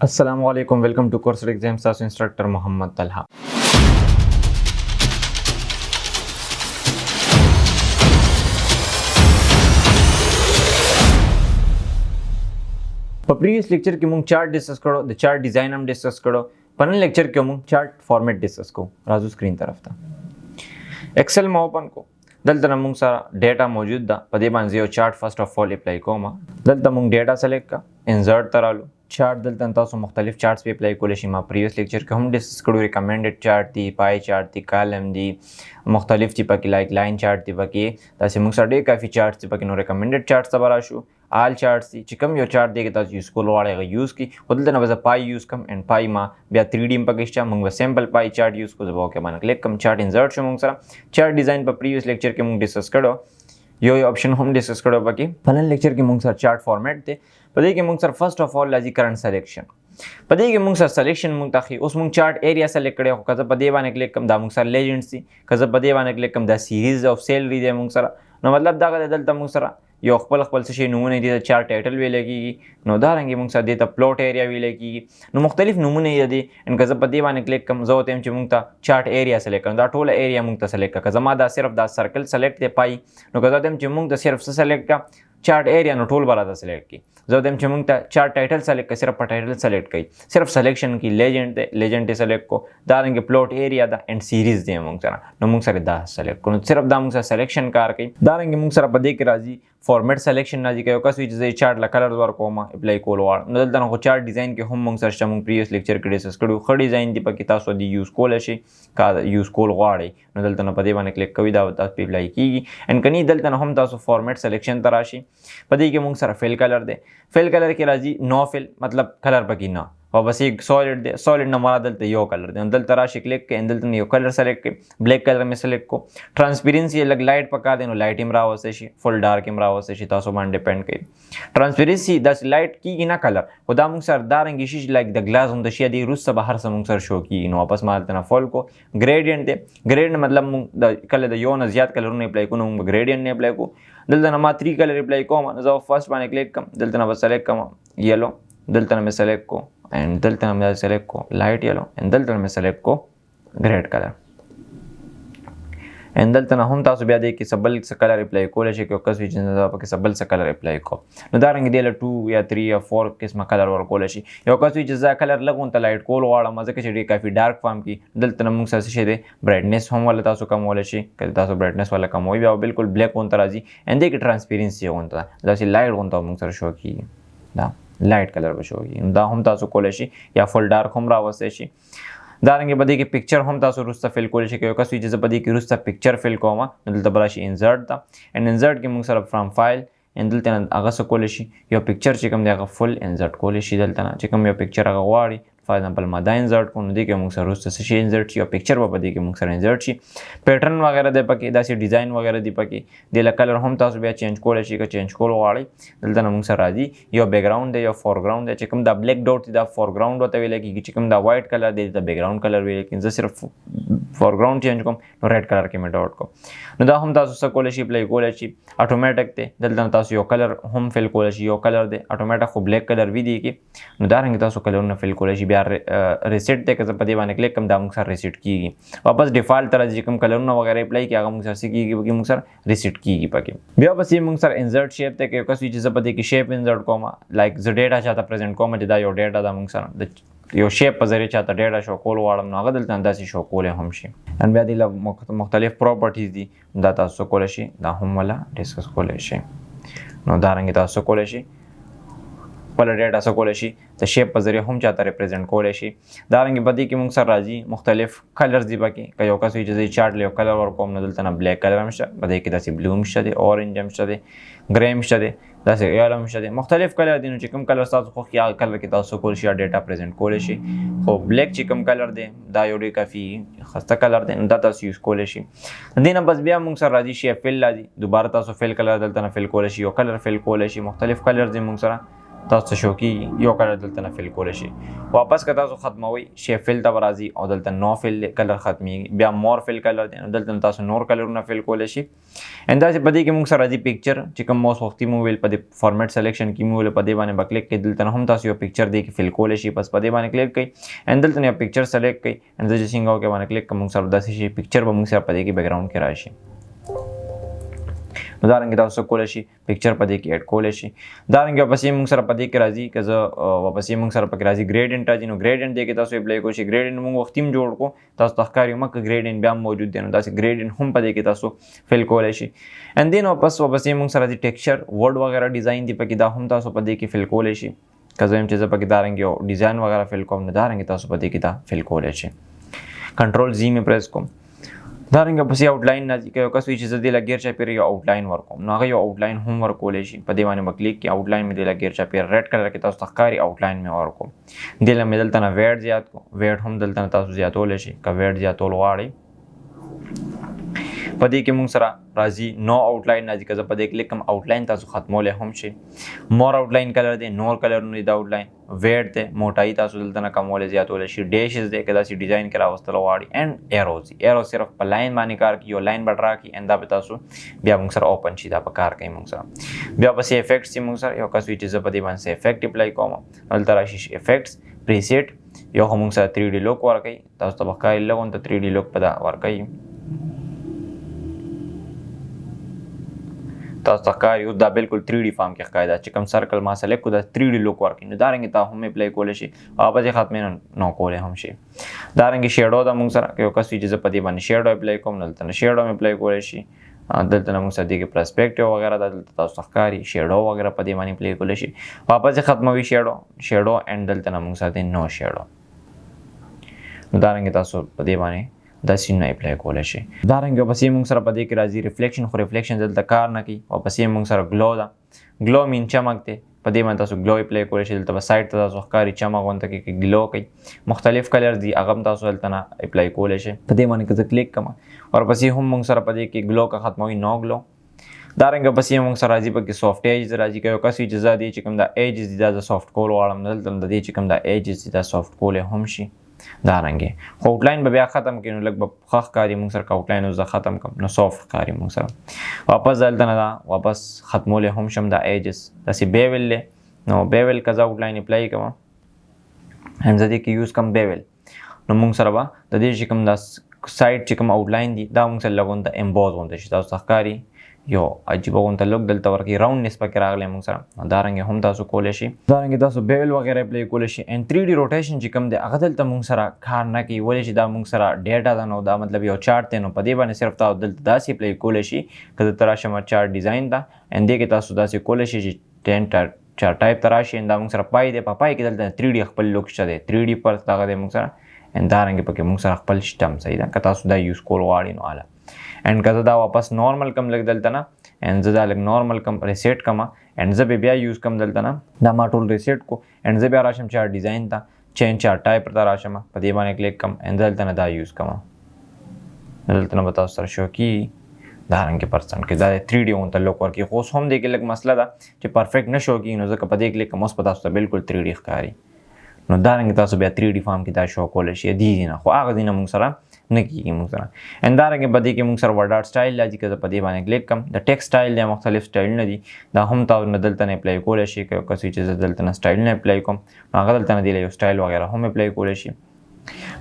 अस्सलामुअलैकुम welcome to course exam सास इंस्ट्रक्टर Mohammad Talha. Previous lecture के मूंग चार्ट डिस्कस करो द चार्ट डिजाइन हम डिस्कस करो पन लेक्चर के मूंग चार्ट फॉर्मेट डिस्कस को राजू स्क्रीन तरफ था एक्सेल में ओपन को दलता मूंग सारा डेटा मौजूद दा पदे बान जियो chart first of all apply कोमा दलता मूंग डेटा सेलेक्ट का इंसर्ट तरालू चार्ट दलता तासो मुख्तलिफ चार्ट्स पे अप्लाई कोले मा प्रीवियस लेक्चर के हम डिस्कस करो रिकमेंडेड चार्ट थी पाई चार्ट थी कॉलम दी मुख्तलिफ थी पकी लाइक लाइन चार्ट थी पकी तासे मूंग साडे काफी चार्ट्स थी पकी नो रिकमेंडेड चार्ट्स तबराशु आल चार्ट्स थी चिकम यो चार्ट देके तास यूज को वाड़ेगा यूज की खुद ना बस पाई यूज कम एंड पाई मा बिया 3D पकिश्चा मूंग सिंपल पाई चार्ट यूज को जब ओके माना क्लिक कम चार्ट इंसर्ट शो मूंग सारा चार्ट डिजाइन पर प्रीवियस लेक्चर के मूंग डिस्कस करो यो ऑप्शन हम डिस्कस करो बाकी फलन लेक्चर के मूंग सर चार्ट फॉर्मेट थे पदे के मूंग सर फर्स्ट ऑफ ऑल लाजी करंट सिलेक्शन पदे के मूंग सर सिलेक्शन मूंग ताखी उस मूंग चार्ट एरिया सेलेक्ट करे कजा पदे बाने क्लिक कम दा मूंग सर लेजेंड्स थी कजा पदे बाने क्लिक कम दा सीरीज ऑफ सैलरी दे मूंग सर नो मतलब दा दलता मूंग सर यो खपल से नमूने दी चार टाइटल भी लेगी नो दारंगे मूंग सा देता प्लॉट एरिया भी लेगी नो मुख्तलिफ नमूने यदि इनका जब पदी बाने क्लिक कम जो तेम च मूंग ता चार्ट एरिया सेलेक्ट कर दा टोल एरिया मूंग ता सेलेक्ट का जमा दा सिर्फ दा सर्कल सेलेक्ट दे पाई नो कजा तेम च मूंग ता सिर्फ से सेलेक्ट का चार्ट एरिया नो टोल बारा दा सेलेक्ट की जो तेम च मूंग ता चार्ट टाइटल सेलेक्ट का सिर्फ टाइटल सेलेक्ट की सिर्फ सिलेक्शन की लेजेंड सेलेक्ट को दारंगे प्लॉट एरिया दा एंड सीरीज दे मूंग सरा नो मूंग सरे दा सेलेक्ट को सिर्फ दा मूंग सा सिलेक्शन कार की दारंगे मूंग सरा पदे के राजी फॉर्मेट सिलेक्शन ना जी कयो का स्विच जे चार्ट ला कलर द्वार कोमा अप्लाई कोल वार नदल तना को चार्ट डिजाइन के हम मंग सर्च मंग प्रीवियस लेक्चर के डिस्कस करू ख डिजाइन दी पकी तासो दी यूज कोल शे का यूज कोल वाड़े नदल तना पदे बाने क्लिक कविदा वता पे अप्लाई की एंड कनी दल तना हम तासो फॉर्मेट सिलेक्शन तराशी पदे के मंग सर फिल कलर के राजी नो फिल मतलब कलर पकी ना और बस एक सॉलिड ना मारा दलते यो कलर दे दल तराशी क्लिक के दल तने यो कलर सेलेक्ट के ब्लैक कलर में सेलेक्ट को ट्रांसपेरेंसी अलग लाइट पका देनो लाइट इमरा वसे फुल डार्क इमरा वसे तासो मान डिपेंड के ट्रांसपेरेंसी दस लाइट की ना कलर खुदा मुंग सर दारंगी शीश like the glass on the शिया रुस सब बाहर से मुंग सर शो की नो वापस मारते ना फुल को ग्रेडियंट दे ग्रेडियंट मतलब मुंग द कलर द यो न ज्यादा कलर ने अप्लाई को मुंग ग्रेडियंट ने अप्लाई को दल तना मा 3 कलर अप्लाई को जो फर्स्ट माने क्लिक कम दल तना बस सेलेक्ट कम येलो दल तना में सेलेक्ट को एंड दल तना में सेलेक्ट को लाइट येलो एंड दल तना में सेलेक्ट को ग्रेड कलर एंड दल तना हम तासो बिया दे कि सबल से कलर अप्लाई को ले के कस विच न के सबल से कलर अप्लाई को उदाहरण देला 2 या 3 या 4 किस्म कलर वर को ले यो कस विच जा कलर लगुन त लाइट कोल वाला मजे के छडी काफी डार्क फॉर्म की दल तना मुंग से छेदे ब्राइटनेस हम वाला तासो कम वाले छी कल तासो ब्राइटनेस वाला कम होई बिल्कुल ब्लैक होन तराजी एंड दे की ट्रांसपेरेंसी होन ता जैसे लाइट होन ता मुंग सर शो की दा लाइट कलर पर शो होगी दा हम तासो कोलेशी या फुल डार्क हम रावसेशी दारंगे बदी की पिक्चर हम तासो रुस्ता फिल कोलेशी के कस विच बदी की रुस्ता पिक्चर फिल कोमा दल तबराशी इंसर्ट ता एंड इंसर्ट के मुंग सर फ्रॉम फाइल एंड दल तना आगा सो कोलेशी यो पिक्चर चिकम दे आगा फुल इंसर्ट कोलेशी दल तना चिकम यो पिक्चर आगा वाड़ी फॉर एग्जांपल मादा इंसर्ट को नदी के मुंग सर रुस्ता से इंसर्ट यो पिक्चर बदी के मुंग सर इंसर्ट छी पैटर्न वगैरह दे पकी दासी डिजाइन वगैरह दी पकी देला कलर हम तासो बिया चेंज कोलेशी का चेंज कोल वाड़ी दल तना मुंग सर राजी यो बैकग्राउंड दे यो फोरग्राउंड दे चिकम दा ब्लैक डॉट दा फोरग्राउंड होता वेले की चिकम दा व्हाइट कलर दे दा बैकग्राउंड कलर वेले कि सिर्फ फोरग्राउंड चेंज को रेड कलर के में डॉट को नदा हम तासो स कोलेशी प्ले कोलेशी ऑटोमेटिक दे दल तना तासो यो कलर हम फिल कोलेशी यो कलर दे ऑटोमेटिक को ब्लैक कलर भी दी की नदारंग तासो कलर न फिल कोलेशी बिया रिसेट दे के पदे बाने क्लिक कम दा मुंग सर रिसेट की वापस डिफॉल्ट तरह जी कम कलर न वगैरह अप्लाई किया मुंग सर से की मुंग सर रिसेट की पके बिया बस ये मुंग सर इंसर्ट शेप दे के कस चीज पदे की शेप इंसर्ट कोमा लाइक जो डेटा चाहता प्रेजेंट कोमा जदा यो डेटा दा मुंग सर यो शेप पजरे चाहता डेटा शो कोल वाड़म ना गदल तना सी शो कोले हमशी एंड बिया दिला मुख्तलिफ प्रॉपर्टीज दी दाता सो कोलेशी दा हम वाला डिस्कस कोलेशी नो दारंगे ता सो कोलेशी पहले डेटा सो कोलेशी तो शेप पजरे हम चाहता रिप्रेजेंट कोलेशी दारंगे बदी की मुंग सर राजी मुख्तलिफ कलर्स दी बाकी कयो का स्विच जे चार्ट ले कलर और कोम नदल तना ब्लैक कलर हमशा बदी की दासी ब्लू हमशा दे ऑरेंज हमशा दे ग्रे हमशा दे दासी येलो हमशा दे मुख्तलिफ कलर दिनो चिकम कलर साथ खो क्या कलर की तासो कोलेशी डेटा प्रेजेंट कोलेशी खो ब्लैक चिकम कलर दे दायोडी काफी खस्ता कलर दे दाता यूज कोलेशी दिन बस बिया मुंग सर राजी शेप फिल लाजी दोबारा तासो फिल कलर दल तना फिल कोलेशी यो कलर फिल कोलेशी मुख्तलिफ कलर दे मुंग सर تاسو شو کی یو کلر دلته نه فل کول شي. واپس که تاسو ختموي شی فل ته راځي او دلته نو فل کلر ختمي بیا مور فل کلر دی دلته تاسو نور کلرونه فل کول شي. اندا چې پدې کې موږ سره راځي پکچر چې کوم موس وختي مو ویل پدې فارمیټ سلیکشن کې مو ویل پدې باندې بکلیک کې دلته هم تاسو یو پکچر دی کې فل کول شي. بس پدې باندې کلیک کړئ ان دلته یو پکچر سلیکټ کړئ ان د څنګه کې باندې کلیک کوم موږ سره داسې شي پکچر به موږ سره پدې کې بیک ګراوند کې راشي. نو دا رنګ تاسو کول شي پکچر پدې کې اډ کول شي. دا رنګ واپس موږ سره پدې کې راځي که زه واپس موږ سره پکې راځي ګریډینټ راځي. نو ګریډینټ دی کې تاسو اپلای کوئ شي. ګریډینټ موږ وختیم جوړ کو تاسو تخکاری مکه ګریډینټ بیا موجود دی نو داسې ګریډینټ هم پدې کې تاسو فل کول شي. اند دین واپس موږ سره راځي ټیکسچر ورډ وغیرہ ډیزاین دی پکې دا هم تاسو پدې کې فل کول شي. که زه هم چې زه پکې دا رنګ یو ډیزاین وغیرہ فل کوم نو دا رنګ تاسو پدې کې دا فل کول شي. کنټرول زی مې پریس کوم دا رنګ پسې آوټلاین راځي که یو کس وي چې زه دې لګیر چاپېره یو آوټلاین ورکوم نو هغه یو آوټلاین هم ورکولی شي. په دې باندې به کلیک کړي آوټلاین مې دې لګیر چاپېره ریډ کلر کې تاسو ته ښکاري آوټلاین مې ورکوم. دې له مې دلته نه ویډ زیات کو ویډ هم دلته نه تاسو زیاتولی شي که ویډ زیاتول غواړئ. په دې کې موږ سره راځي نو آوټلاین راځي که زه په دې کلیک کوم آوټلاین تاسو ختمولی هم شي. مور آوټلاین کلر دی نور کلرونه دي د آوټلاین ویډ دی موټایي تاسو دلته نه کمولی زیاتولی شي. ډیشز دی که داسې ډیزاین کې راوستل غواړي اینډ ایروز ایرو صرف په لاین باندې کار کوي یو لاین به ډرا کړي اینډ دا به تاسو بیا موږ سره اوپن شي دا به کار کوي موږ سره. بیا پسې افیکټس دي موږ سره یو کس وي چې زه په دې باندې افیکټ اپلای کوم هلته راشي افیکټس پریسیټ یو خو موږ سره 3D لوک ورکوي تاسو ته به ښکاري لږ ته 3D لوک په دا ورکوي تاسو ته ښکاري اوس دا بالکل 3D فارم کې ښکاري دا چې کوم سرکل ما سلیکټ کړو دا 3D لوک ورکوي. نو دا رنګې تا هم اپلای کولی شي واپس یې ختمې نو کولی هم شي. دا رنګې شیډو ده موږ سره که یو کس وي چې زه په دې باندې شیډو اپلای کوم دلته نه شیډو هم اپلای کولی شي. دلته نه موږ سره دې کې پرسپیکټیو وغیره دا دلته تاسو ته ښکاري شیډو وغیره په دې باندې اپلای کولی شي. واپس یې ختموي شیډو اینډ دلته نه موږ سره دی نو شیډو. نو دا رنګې تاسو په دې باندې دا سینونه اپلای کولی شي. دا رنګ واپسې موږ سره په دې کې راځي ریفلیکشن خو ریفلیکشن دلته کار نه کوي. واپسې موږ سره ګلو ده ګلو مین چمک دی په دې باندې تاسو ګلو اپلای کولی شئ. دلته به سایډ ته تاسو ښکاري چمک غونته کې ګلو کوي مختلف کلرز دي هغه هم تاسو دلته نه اپلای کولی شئ. په دې باندې که زه کلیک کوم ورپسې هم موږ سره په دې کې ګلو که ختموي نو ګلو. دا رنګ پسې موږ سره راځي پکې سافټ ایجز راځي که یو کس وي چې زه دې چې کوم دا ایجز دي دا زه سافټ کول غواړم نو دلته د دې چې کوم دا ایجز دي دا سافټ کولی هم شي. دا رنګې خو آوټلاین به بیا ختم کړي نو لږ به ښه ښکاري موږ سره که آوټلاین اوس زه ختم کړم نو سافټ ښکاري موږ سره. واپس دلته نه دا واپس ختمولی هم شم دا ایجز داسې بیول دی نو بیول که زه آوټلاین اپلای کوم هم زه دې کې یوز کوم بیول نو موږ سره به د دې چې کوم دا سایډ چې کوم آوټلاین دي دا موږ سره لږ غونته امبوز غونته شي تاسو ته ښکاري یو عجیبه غونته لوک دلته ورکوي راوندنس پکې راغلی موږ سره. دا رنګې هم تاسو کولی شي. دا رنګې تاسو بیول وغیره اپلای کولی شي. اینډ 3D روټیشن چې کوم دی هغه دلته موږ سره کار نه کوي ولې چې دا موږ سره ډیټا ده نو دا مطلب یو چارټ دی نو په دې باندې صرف تاسو دلته داسې اپلای کولی شي که دلته راشم چارټ ډیزاین ده اینډ دې کې تاسو داسې کولی شي چې 10 چارټ ټایپ ته راشي دا موږ سره پای دی په پای کې دلته 3D خپل لوک شته دی 3D پر دغه دی موږ سره اینډ دا رنګې پکې موږ سره خپل شته صحیح ده که تاسو دا یوز کول غواړئ نو اله. اینډ که زه دا واپس نارمل کم لږ دلته نه اینډ زه دا لږ نارمل کم ریسیټ کما اینډ زه بیا یوز کم دلته نه دا ما ټول ریسیټ کو اینډ زه بیا راشم چارټ ډیزاین ته چینج چارټ ټایپ ته راشم په دې باندې کلیک کم اینډ دلته نه دا یوز کما دلته نه به تاسو سره شو کي دا رنګې پرسنټ کې دا 3D غونته لوک ورکوي. خو اوس هم دې کې لږ مسله ده چې پرفیکټ نه شو کېږي نو ځکه په دې کلیک کوم اوس په تاسو ته بالکل 3D ښکاري نو دا رنګې تاسو بیا 3D فارم کې دا شو کولی شي دي نه خو هغه دي نه موږ سره نه کېږي موږ سره. اینډ دا رنګې په دې کې موږ سره ورډ آرټ سټایل راځي که زه په دې باندې کلیک کړم د ټیکسټ سټایل دی مختلف سټایلونه دي دا هم تاسو نه دلته نه اپلای کولی شي که یو کس وي چې زه دلته نه سټایلونه اپلای کوم نو هغه دلته نه دی یو سټایل وغیره هم اپلای کولی شي.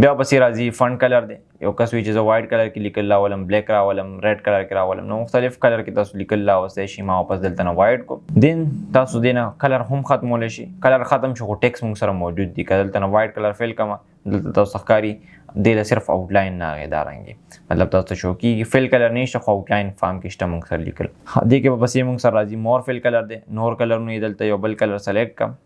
بیا پسې راځي فنټ کلر دی یو کس وي چې زه وایټ کلر کې لیکل راولم بلیک راولم ریډ کلر کې راولم نو مختلف کلر کې تاسو لیکل راوستی شي. ما واپس دلته نه وایټ کو دین تاسو دې نه کلر هم ختمولی شي. کلر ختم شو خو ټیکس موږ سره موجود دي که دلته نه وایټ کلر فیل کړم دلته تاسو ښکاري دې له صرف آوټلاین نه هغې دا رنګې مطلب تاسو ته شو کېږي فیل کلر نه شته خو آوټلاین فارم کې شته موږ سره لیکل. دې کې به پسې موږ سره راځي مور فیل کلر دی نور کلرونه یې دلته یو بل کلر سلیکټ کړم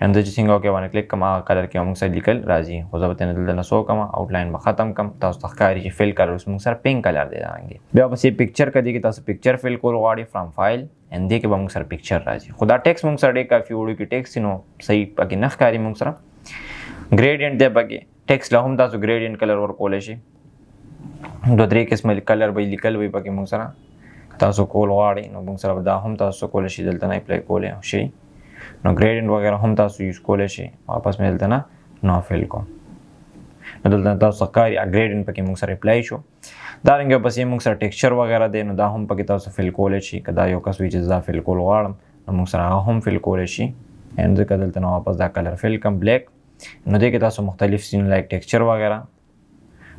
اینډ زه چې څنګه اوکې باندې کلیک کوم هغه کلر کې موږ سره لیکل راځي خو زه به ترې دلته نه سو کوم آوټلاین به ختم کړم تاسو ته ښکاري چې فیل کلر اوس موږ سره پینک کلر دی دا رنګې. بیا پسې پکچر که دی کې تاسو پکچر فیل کول غواړئ فرام فایل اینډ دې کې به موږ سره پکچر راځي خو دا ټیکس موږ سره ډېر کافي وړو کې ټیکس نو صحیح پکې نه ښکاري موږ سره. ګریډینټ دی پکې ټیکس له هم تاسو ګریډینټ کلر ورکولی شي 2-3 قسمه کلر به لیکل وي پکې موږ سره تاسو کول غواړئ نو موږ سره دا هم تاسو کولی شي دلته نه اپلای کولی شي. نو ګریډینټ وغیرہ هم تاسو یوز کولی شئ. واپس مې دلته نه نو فل کوم. نو دلته تاسو ښکاري ګریډینټ پکې موږ سره اپلای شو. دارنګه پسې موږ سره ټیکسچر وغیرہ دی نو دا هم پکې تاسو فل کولی شئ. که دا یو کس وي چې زه فل کول غواړم نو موږ سره هغه هم فل کولی شي. اینډ ځکه دلته نه واپس دا کلر فل کم بلیک. نو دې کې تاسو مختلف سین لایک ټیکسچر وغیرہ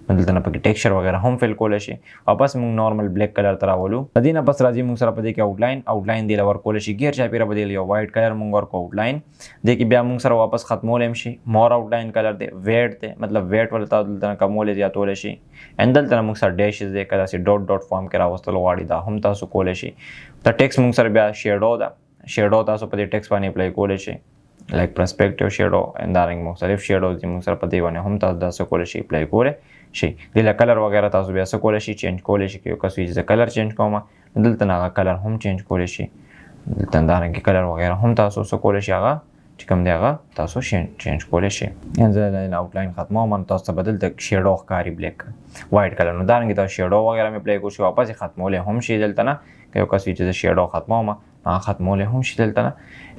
نو دلته نه پکې ټیکسچر وغیرہ هم فل کولی شي. واپس موږ نارمل بلیک کلر ته راولو. د دې نه پس راځي موږ سره په دې کې آوټلاین دی لور کولی شي. ګیر چاپیره بدل یو وایټ کلر موږ ورکو آوټلاین. دې کې بیا موږ سره واپس ختمول هم شي. مور آوټلاین کلر دی ویټ دی مطلب ویټ ول تاسو دلته نه کمول زیاتول شي. اند دلته موږ سره ډیشز دی کله چې ډاټ ډاټ فارم کې راوستل غواړي دا هم تاسو کولی شي. د ټیکس موږ سره بیا شیډو ده. شیډو تاسو په دې ټیکس باندې اپلای کولی شي. لایک پرسپیکټیو شیډو اند دارنګ مختلف شیډوز دي موږ سره په دې باندې هم تاسو دا کولی شي اپلای کولی شي. دله کلر وغیرہ تاسو بیا څه کولی شي چینج کولی شي. یو کس وي چې کلر چینج کوم دلته نه هغه کلر هم چینج کولی شي. دلته دارنګ کلر وغیرہ هم تاسو څه کولی شي هغه چې کوم دی هغه تاسو چینج کولی شي. ان زه د آوټلاین ختموم نو تاسو بدل د شیډو ښکاري بلیک وایټ کلر. نو دارنګ تاسو شیډو وغیرہ مې اپلای کوئ واپس ختمول هم شي دلته نه. که یو کس وي چې شیډو ختموم ختمول هم شي دلته نه.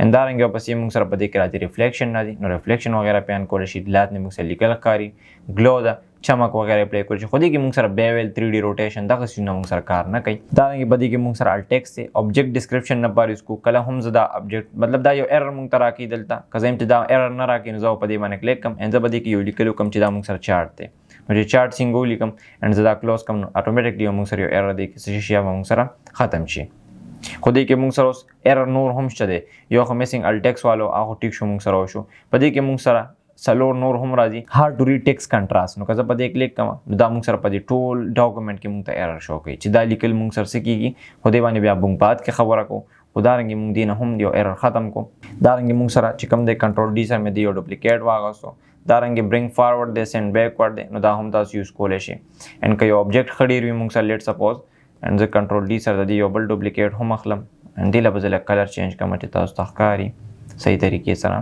ان دارنګ پسې موږ سره په دې کې راځي ریفلیکشن نه دي. نو ریفلیکشن وغیرہ پیان کولی شي. لات نه موږ سره لیکل ښکاري. ګلو ده چمک وغیرہ اپلای کولی شي. خو دې کې موږ سره بیول 3D روټیشن دغه څیزونه موږ سره کار نه کوي. دارنګ په دې کې موږ سره الټیکس دی آبجیکټ ډسکرپشن نه پاره اسکو کله هم زه دا آبجیکټ مطلب دا یو ایرر موږ ته راکړي دلته که زه چې دا ایرر نه راکړي نو زه په دې باندې کلیک کوم. ان زه په دې کې یو لیکلو کوم چې دا موږ سره چارټ دی. نو چې چارټ څنګه ولیکم ان زه دا کلوز کوم نو اتوماتیکلی موږ سره یو ایرر دی چې شي موږ سره ختم شي. خو دې کې موږ سره اوس ایرر نور هم شته دی. یو خو میسنګ الټیکس والو هغه ټیک شو موږ سره وشو. په دې کې موږ سره سلور نور هم راځي. هارد ټو ریډ ټیکس کنټراست نو که زه په دې کلیک کوم نو دا موږ سره په دې ټول ډاکومنټ کې موږ ته ایرر شو کوي چې دا لیکل موږ سره څه کیږي. خو دې باندې بیا موږ بعد کې خبره کوو. خو دارنګې موږ دې نه هم یو ایرر ختم کوو. دارنګې موږ سره چې کوم دی کنټرول ډي سره مې دی یو ډوپلیکیټ واغستو. دارنګې برینګ فارورډ دی سینډ بیکورډ دی نو دا هم تاسو یوز کولی شي. ان که یو آبجیکټ ښه ډېر وي موږ سره لیټ سپوز ان زه کنټرول ډي سره د دې یو بل ډوپلیکیټ هم اخلم. ان دې له به زه کلر چینج کوم چې تاسو ته ښکاري صحیح طریقې سره.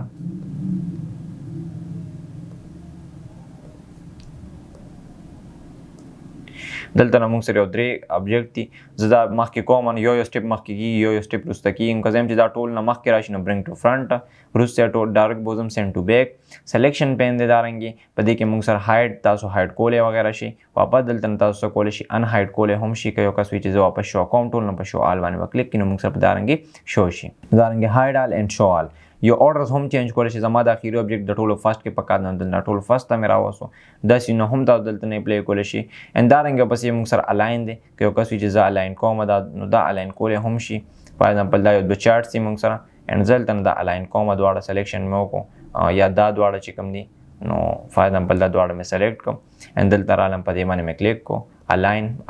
دلته نه موږ سره یو درې آبجیکټ دي. زه دا مخکې کوم یو سټیپ مخکې کېږي یو سټیپ وروسته کېږي. که زه یم چې دا ټول نه مخکې راشي نو برینګ ټو فرنټ وروسته ټول ډایرکټ بوزم سینډ ټو بیک. سلیکشن پین دی دارنګې په دې کې موږ سره هایډ تاسو هایډ کولی وغیرہ شي. واپس دلته نه تاسو څه کولی شي ان هایډ کولی هم شي. که یو کس وي چې زه واپس شو کوم ټول نه په شو آل باندې به کلیک کړي نو موږ سره په دارنګې شو شي. دارنګې هایډ آل اینډ شو آل یو اورډرز هم چینج کولی شي. زما د اخیری آبجیکټ د ټولو فرست کې پکار نه دلته ټولو فرست ته مې راوستو. داسې نو هم تاسو دلته نه اپلای کولی شي. ان دارنګه پسې موږ سره الاین دی. که یو کس وي چې زه الاین کوم نو دا الاین کولی هم شي. فار ایگزامپل دا یو دوه چارټس دي موږ سره ان زه دلته نه دا الاین کوم دواړه سلیکشن مې وکړو یا دا دواړه چې کوم دي نو فار ایگزامپل دا دواړه مې سلیکټ کوم ان دلته رالم په دې باندې مې کلیک کو.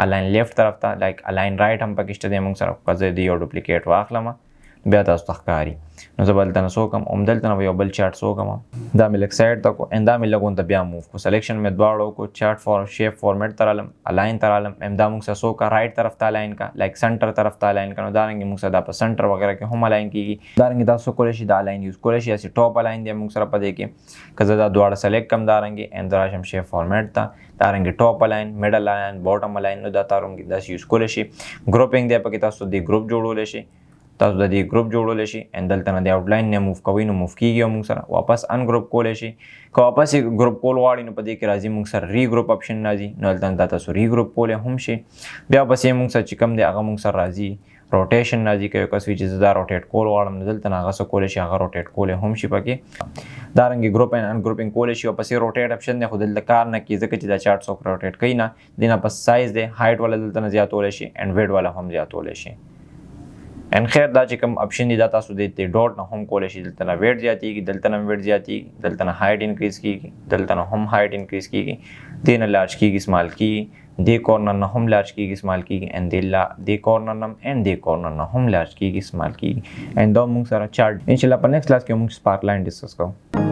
الاین لیفت طرف ته لایک الاین رایټ هم پکې شته دی موږ سره. که زه د یو ډوپلیکیټ واخلم بیا تاسو ته ښکاري نو زه به دلته نه څه وکړم همدلته نه به یو بل چارټ څه وکړم دا مې لږ سایډ ته کړو ان دا مې لږ ته بیا موو کړو. سلیکشن مې دواړه وکړو چارټ شیپ فارمیټ ته رالم الاین ته رالم دا موږ سره څه وکړه رایټ طرف ته الاین کا لایک سنټر طرف ته الاین کا. نو دارنګې موږ سره دا په سنټر وغیرہ کې هم الاین کېږي. دارنګې دا څه کولی شي دا الاین یوز کولی شي داسې ټاپ الاین دی موږ سره په دې کې. که زه دا دواړه سلیکټ کړم دارنګې ان زه راشم شیپ فارمیټ ته دارنګې ټاپ الاین میډل الاین باټم الاین نو دا تاسو داسې یوز کولی شي. ګروپینګ دی پکې تاسو د ګروپ جوړولی شي. تاسو د دې ګروپ جوړولی شي ان دلته نه د آوټلاین نه موو کوئ نو موو کېږي موږ سره. واپس ان ګروپ کولی شي. که واپس یې ګروپ کول غواړي نو په دې کې راځي موږ سره ری ګروپ اپشن راځي. نو دلته دا تاسو ری ګروپ کولی هم شي. بیا پسې موږ سره چې کوم دی هغه موږ سره راځي روټیشن راځي. که یو کس وي چې زه دا روټیټ کول غواړم نو دلته نه هغه څه کولی شي هغه روټیټ کولی هم شي پکې. دارنګې ګروپ ان ګروپینګ کولی شي. پسې روټیټ اپشن دی خو دلته کار نه کوي ځکه چې دا چارټ څوک روټیټ کوي نه. دې نه پس سایز دی هایټ والا دلته نه زیاتولی شي اینډ ویډ والا هم زیاتولی شي. ان خیر دا چې کوم اپشن دي دا تاسو د ډاټ نه هم کولی شي. دلته نه ویډ زیاتېږي دلته نه ویډ زیاتېږي دلته نه هایټ انکریز کېږي دلته نه هم هایټ انکریز کېږي. دې نه لارج کېږي سمال کېږي. دې کورنر نه هم لارج کېږي سمال کېږي ان دې کورنر نه ان دې کورنر نه هم لارج کېږي سمال کېږي. ان دا موږ سره چارټ انشاءالله په نیکسټ کلاس کې موږ سپارک لاین ډسکس کوو.